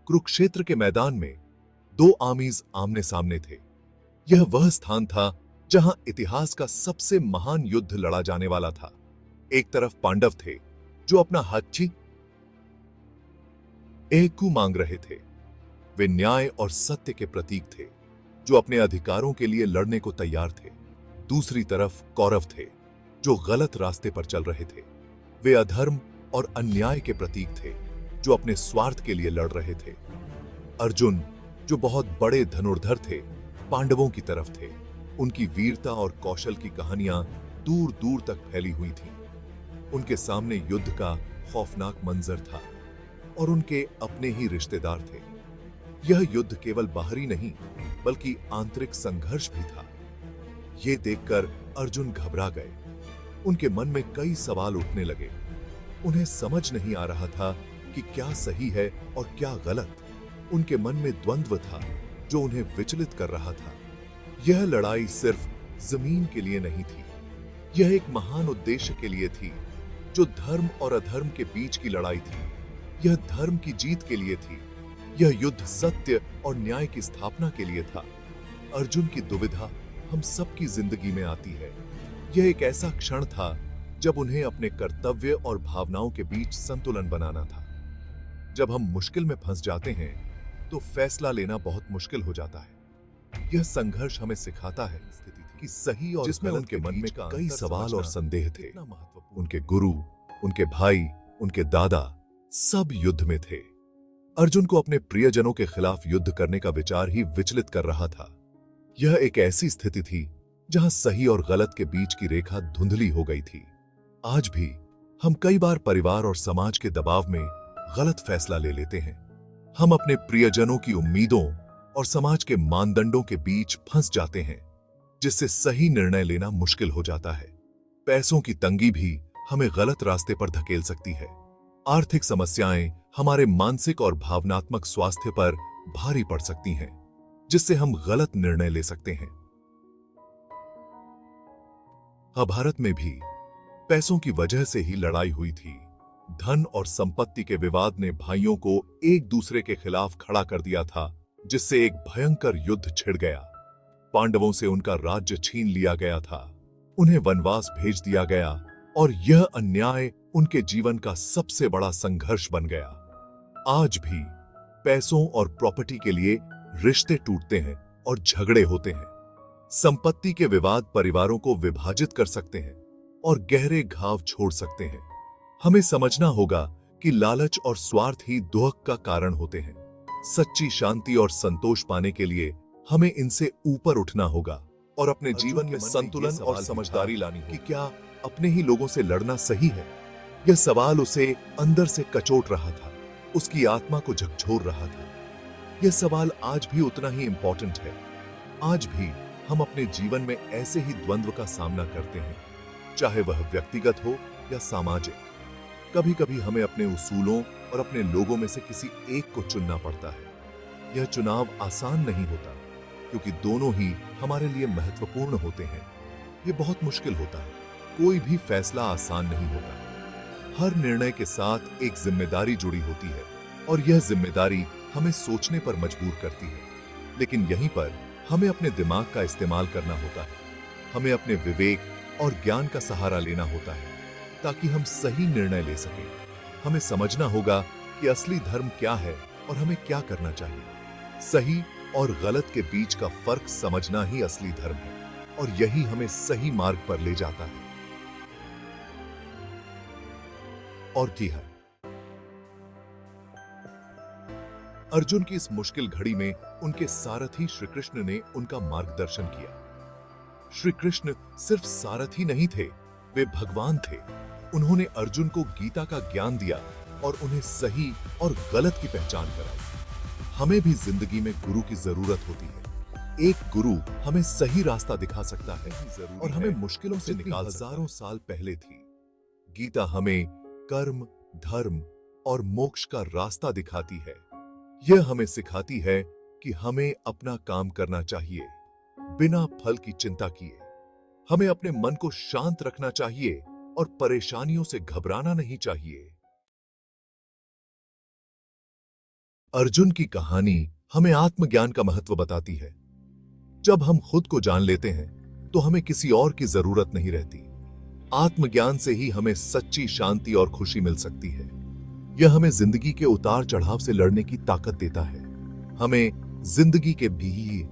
कुरुक्षेत्र के मैदान में दो आर्मीज आमने सामने थे। यह वह स्थान था जहां इतिहास का सबसे महान युद्ध लड़ा जाने वाला था। एक तरफ पांडव थे जो अपना हच्ची एकू मांग रहे थे। वे न्याय और सत्य के प्रतीक थे जो अपने अधिकारों के लिए लड़ने को तैयार थे। दूसरी तरफ कौरव थे जो गलत रास्ते पर चल रहे थे। वे अधर्म और अन्याय के प्रतीक थे जो अपने स्वार्थ के लिए लड़ रहे थे। अर्जुन, जो बहुत बड़े धनुर्धर थे, पांडवों की तरफ थे। उनकी वीरता और कौशल की कहानियां दूर दूर तक फैली हुई थीं। उनके सामने युद्ध का खौफनाक मंजर था और उनके अपने ही रिश्तेदार थे। यह युद्ध केवल बाहरी नहीं बल्कि आंतरिक संघर्ष भी था। यह देखकर अर्जुन घबरा गए। उनके मन में कई सवाल उठने लगे। उन्हें समझ नहीं आ रहा था कि क्या सही है और क्या गलत। उनके मन में द्वंद्व था जो उन्हें विचलित कर रहा था। यह लड़ाई सिर्फ जमीन के लिए नहीं थी, यह एक महान उद्देश्य के लिए थी, जो धर्म और अधर्म के बीच की लड़ाई थी। यह धर्म की जीत के लिए थी। यह युद्ध सत्य और न्याय की स्थापना के लिए था। अर्जुन की दुविधा हम सबकी जिंदगी में आती है। यह एक ऐसा क्षण था जब उन्हें अपने कर्तव्य और भावनाओं के बीच संतुलन बनाना था। जब हम मुश्किल में फंस जाते हैं तो फैसला लेना बहुत मुश्किल हो जाता है। यह संघर्ष हमें सिखाता है कि सही और जिसमें उनके मन में कई सवाल और संदेह थे। उनके गुरु, उनके भाई, उनके दादा सब युद्ध में थे। अर्जुन को अपने प्रियजनों के खिलाफ युद्ध करने का विचार ही विचलित कर रहा था। यह एक ऐसी स्थिति थी जहां सही और गलत के बीच की रेखा धुंधली हो गई थी। आज भी हम कई बार परिवार और समाज के दबाव में गलत फैसला ले लेते हैं। हम अपने प्रियजनों की उम्मीदों और समाज के मानदंडों के बीच फंस जाते हैं, जिससे सही निर्णय लेना मुश्किल हो जाता है। पैसों की तंगी भी हमें गलत रास्ते पर धकेल सकती है। आर्थिक समस्याएं हमारे मानसिक और भावनात्मक स्वास्थ्य पर भारी पड़ सकती हैं, जिससे हम गलत निर्णय ले सकते हैं। भारत में भी पैसों की वजह से ही लड़ाई हुई थी। धन और संपत्ति के विवाद ने भाइयों को एक दूसरे के खिलाफ खड़ा कर दिया था, जिससे एक भयंकर युद्ध छिड़ गया। पांडवों से उनका राज्य छीन लिया गया था, उन्हें वनवास भेज दिया गया और यह अन्याय उनके जीवन का सबसे बड़ा संघर्ष बन गया। आज भी पैसों और प्रॉपर्टी के लिए रिश्ते टूटते हैं और झगड़े होते हैं। संपत्ति के विवाद परिवारों को विभाजित कर सकते हैं और गहरे घाव छोड़ सकते हैं। हमें समझना होगा कि लालच और स्वार्थ ही दुख का कारण होते हैं। सच्ची शांति और संतोष पाने के लिए हमें इनसे ऊपर उठना होगा और अपने जीवन में संतुलन और समझदारी लानी कि क्या अपने ही लोगों से लड़ना सही है। यह सवाल उसे अंदर से कचोट रहा था, उसकी आत्मा को झकझोर रहा था। यह सवाल आज भी उतना ही इंपॉर्टेंट है। आज भी हम अपने जीवन में ऐसे ही द्वंद्व का सामना करते हैं, चाहे वह व्यक्तिगत हो या सामाजिक। कभी कभी हमें अपने उसूलों और अपने लोगों में से किसी एक को चुनना पड़ता है। यह चुनाव आसान नहीं होता, क्योंकि दोनों ही हमारे लिए महत्वपूर्ण होते हैं। यह बहुत मुश्किल होता है। कोई भी फैसला आसान नहीं होता। हर निर्णय के साथ एक जिम्मेदारी जुड़ी होती है और यह जिम्मेदारी हमें सोचने पर मजबूर करती है। लेकिन यहीं पर हमें अपने दिमाग का इस्तेमाल करना होता है। हमें अपने विवेक और ज्ञान का सहारा लेना होता है ताकि हम सही निर्णय ले सकें। हमें समझना होगा कि असली धर्म क्या है और हमें क्या करना चाहिए। सही और गलत के बीच का फर्क समझना ही असली धर्म है और यही हमें सही मार्ग पर ले जाता है। और की है अर्जुन की इस मुश्किल घड़ी में उनके सारथी श्री कृष्ण ने उनका मार्गदर्शन किया। श्री कृष्ण सिर्फ सारथी नहीं थे, वे भगवान थे। उन्होंने अर्जुन को गीता का ज्ञान दिया और उन्हें सही और गलत की पहचान कराई। हमें भी जिंदगी में गुरु की जरूरत होती है। एक गुरु हमें सही रास्ता दिखा सकता है और हमें मुश्किलों से निकाल हजारों साल पहले थी। गीता हमें कर्म, धर्म और मोक्ष का रास्ता दिखाती है। यह हमें सिखाती है कि हमें अपना काम करना चाहिए बिना फल की चिंता किए। हमें अपने मन को शांत रखना चाहिए और परेशानियों से घबराना नहीं चाहिए। अर्जुन की कहानी हमें आत्मज्ञान का महत्व बताती है। जब हम खुद को जान लेते हैं तो हमें किसी और की जरूरत नहीं रहती। आत्मज्ञान से ही हमें सच्ची शांति और खुशी मिल सकती है। यह हमें जिंदगी के उतार चढ़ाव से लड़ने की ताकत देता है, हमें जिंदगी के भी